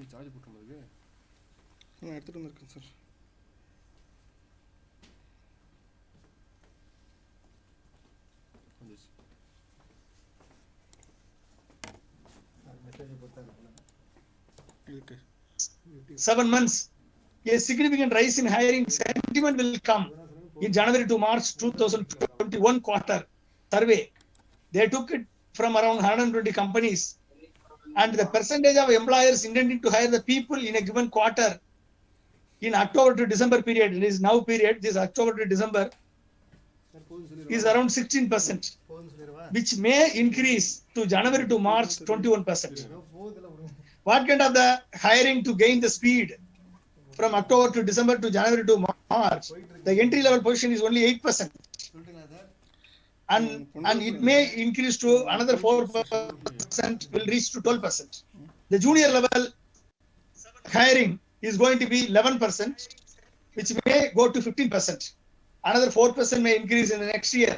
நான் எடுத்துகிட்டு வந்திருக்கேன் சார். இருக்கு. 7 months, a significant rise in hiring sentiment will come in January to March 2021 quarter survey. They took it from around 120 companies, and the percentage of employers intending to hire the people in a given quarter in October to December period, it is now period, this October to December, is around 16%, which may increase to January to March 21%. What kind of the hiring to gain the speed from October to December to January to March? The entry level position is only 8%, and it may increase to another 4%, will reach to 12%. The junior level hiring is going to be 11%, which may go to 15%. Another 4% may increase in the next year.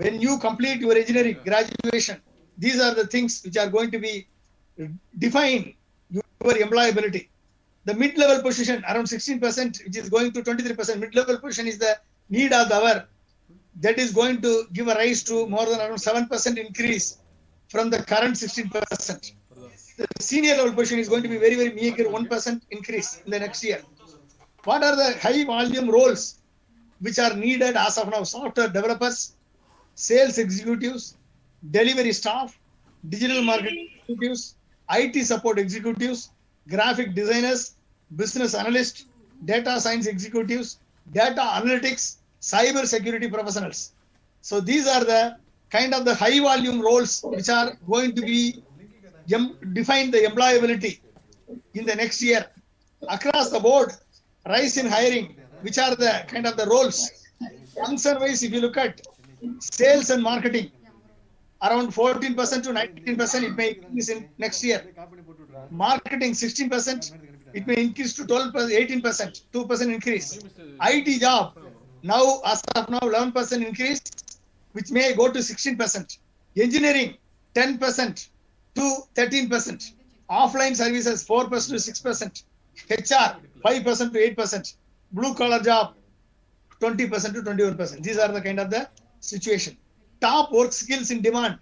When you complete your engineering graduation, these are the things which are going to be define your employability. The mid-level position around 16%, which is going to 23%. Mid-level position is the need of the hour. That is going to give a rise to more than around 7% increase from the current 16%. The senior level position is going to be very, very meager 1% increase in the next year. What are the high volume roles which are needed as of now? Software developers, sales executives, delivery staff, digital marketing executives, IT support executives, graphic designers, business analysts, data science executives, data analytics, cyber security professionals. So these are the kind of the high volume roles which are going to be define the employability in the next year. Across the board, rise in hiring, which are the kind of the roles. Function wise, if you look at sales and marketing, around 14% to 19%, it may increase in next year. Marketing 16%, it may increase to 12%, 18%, 2% increase. IT job, now as of now 11% increase, which may go to 16%. Engineering 10% to 13%. Offline services 4% to 6%. HR 5% to 8%. Blue collar job 20% to 21%. These are the kind of the situation. Top work skills in demand,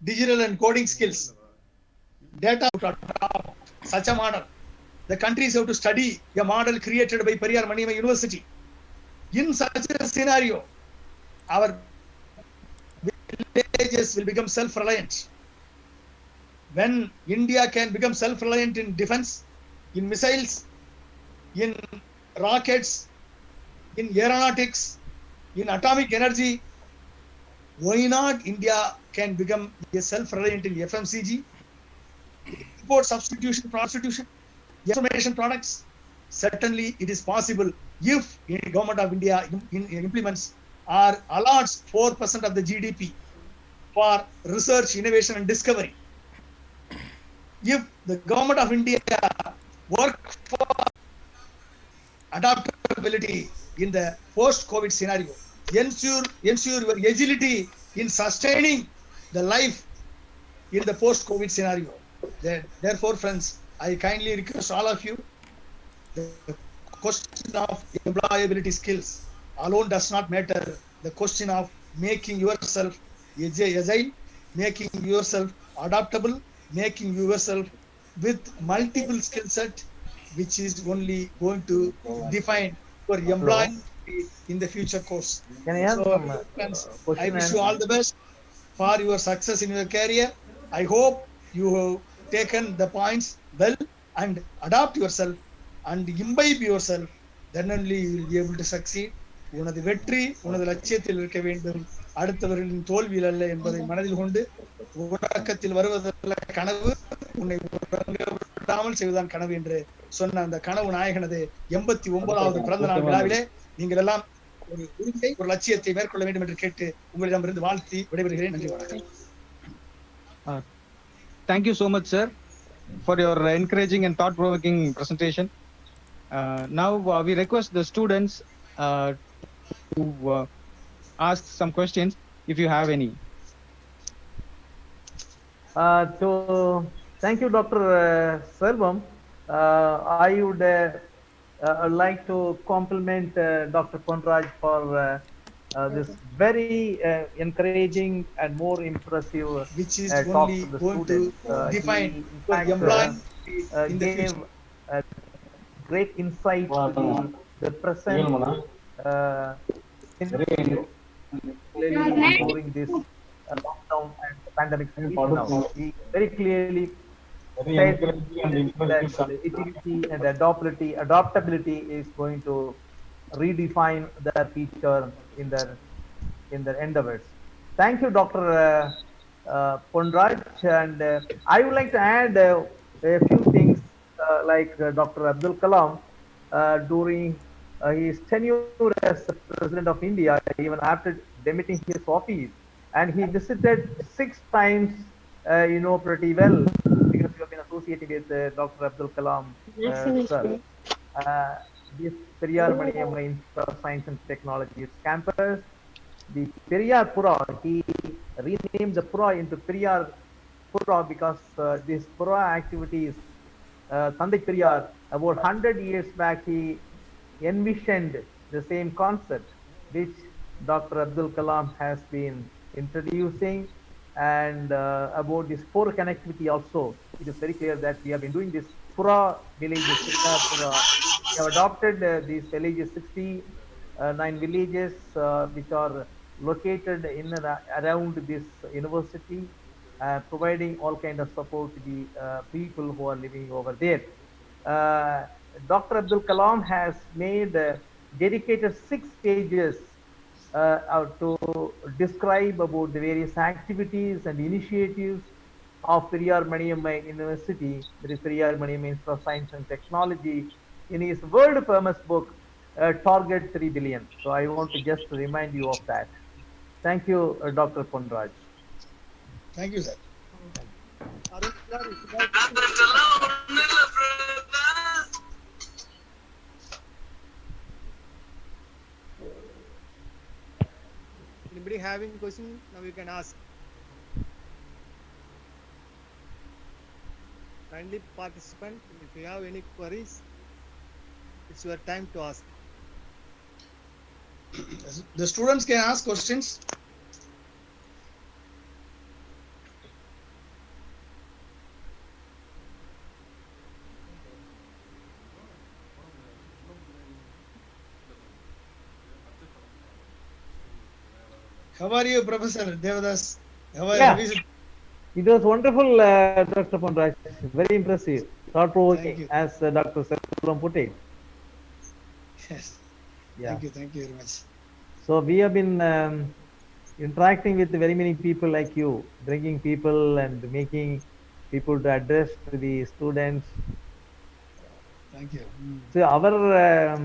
digital and coding skills. Data to adopt such a model. The countries have to study a model created by Periyar Maniamma University. In such a scenario, our villages will become self-reliant. When India can become self-reliant in defense, in missiles, in rockets, in aeronautics, in atomic energy, why not India can become a self-reliant in FMCG, import substitution, prostitution, information products? Certainly it is possible if the government of India implements or allots 4% of the GDP for research, innovation and discovery. If the government of India work for adaptability in the post-COVID scenario, ensure your agility in sustaining the life in the post-COVID scenario. Therefore, friends, I kindly request all of you, the question of employability skills alone does not matter. The question of making yourself agile, making yourself adaptable, making yourself with multiple skill set, which is only going to define your employability in the future course. So, friends, I wish you all the best for your success in your career. I hope you have taken the points well and adapt yourself and imbibe yourself. Then only you will be able to succeed. உனது வெற்றி உனது லட்சியத்தில் இருக்க வேண்டும், அடுத்தவர்களின் தோல்வியில் அல்ல என்பதை மனதில் கொண்டு உறக்கத்தில் வருவதல்ல கனவு, உன்னை விடாமல் செய்வதுதான் கனவு என்று சொன்ன அந்த கனவு நாயகனது 89வது பிறந்த நாள் விழாவிலே நீங்கள் எல்லாம் ஒரு உறுதியை, ஒரு லட்சியத்தை மேற்கொள்ள வேண்டும் என்று கேட்டு உங்களிடமிருந்து வாழ்த்தி விடைபெறுகிறேன். நன்றி, வணக்கம். Thank you so much, sir, for your encouraging and thought-provoking presentation. Now we request the students to ask some questions if you have any. So thank you, Dr. Selvam, I would like to compliment Dr. Ponraj for this very encouraging and more impressive which is talk to only the going to students. define He, in the fact, employability in the gave future. great insight to the present uh, scenario, particularly during this lockdown and pandemic situation now. He very clearly said that the agility and adaptability is going to redefine their future in their endeavors. Thank you, Dr. Ponraj, and I would like to add a few things like Dr. Abdul Kalam during his tenure as the President of India, even after demitting his office, and he visited 6 times, pretty well, because you have been associated with Dr. Abdul Kalam, sir. Uh, this Periyar Maniamma Institute of Science and Technology campus, the Periyar Pura, he renamed the Pura into Periyar Pura because this Pura activities, Tandai Periyar, about 100 years back, he envisioned the same concept which Dr. Abdul Kalam has been introducing, and about this Pura connectivity also. It is very clear that we have been doing this Pura villages, Periyar Pura. We have adopted these villages, 69 villages which are located in and around this university, providing all kind of support to the people who are living over there. Uh, Dr. Abdul Kalam has made dedicated 6 pages to describe about the various activities and initiatives of Periyar Maniamma University, that is Periyar Maniamma Institute of Science and Technology, in his world famous book, Target 3 Billion. So I want to just remind you of that. Thank you, Dr. Ponraj. Thank you, sir. Arun sir, if you have anybody having question, now you can ask. Kindly participant, if you have any queries, it's your time to ask. The students can ask questions. How are you, Professor Devadoss? How is it? It was wonderful, Dr. Ponraj. Very impressive. Thought-provoking, as Dr. Selvam put it. Yes. Yeah. Thank you very much. So we have been interacting with very many people like you, bringing people and making people to address to the students. Thank you. So our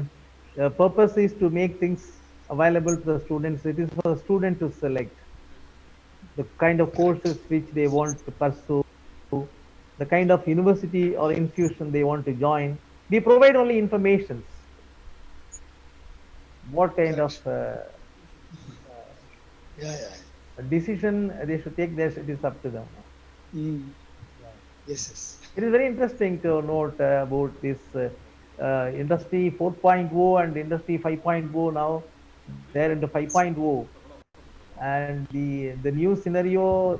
purpose is to make things available to the students. It is for the student to select the kind of courses which they want to pursue, the kind of university or institution they want to join. We provide only informations. What kind of decision they should take, it is up to them. Yes. It is very interesting to note about this industry 4.0 and industry 5.0 now. They're into 5.0. And the new scenario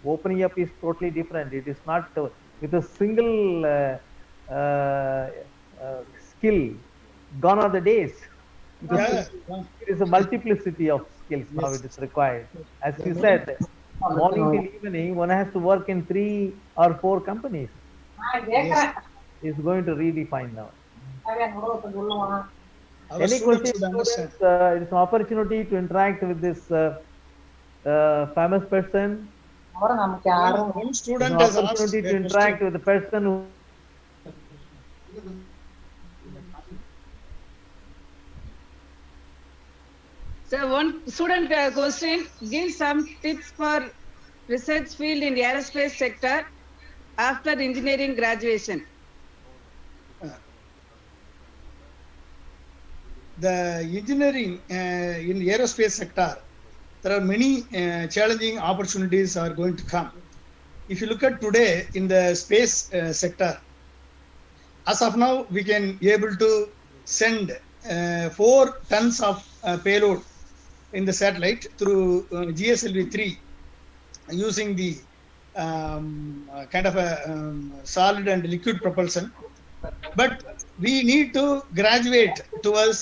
opening up is totally different. It is not with a single skill. Gone are the days. It is a multiplicity of skills now it is required. As you said, morning till evening, one has to work in 3 or 4 companies. It's going to redefine now. Any questions, students? It's an opportunity to interact with this famous person. One student has an opportunity to interact with the person who. So one student question: give some tips for research field in the aerospace sector after engineering graduation. The engineering in the aerospace sector, there are many challenging opportunities are going to come. If you look at today in the space sector, as of now, we can able to send 4 tons of payload in the satellite through GSLV-3 using the kind of a solid and liquid propulsion. But we need to graduate towards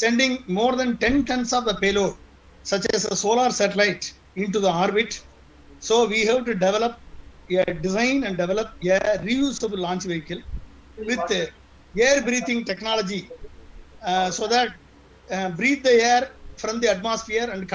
sending more than 10 tons of the payload, such as a solar satellite, into the orbit. So we have to develop design and develop a reusable launch vehicle with air breathing technology, so that breathe the air from the atmosphere and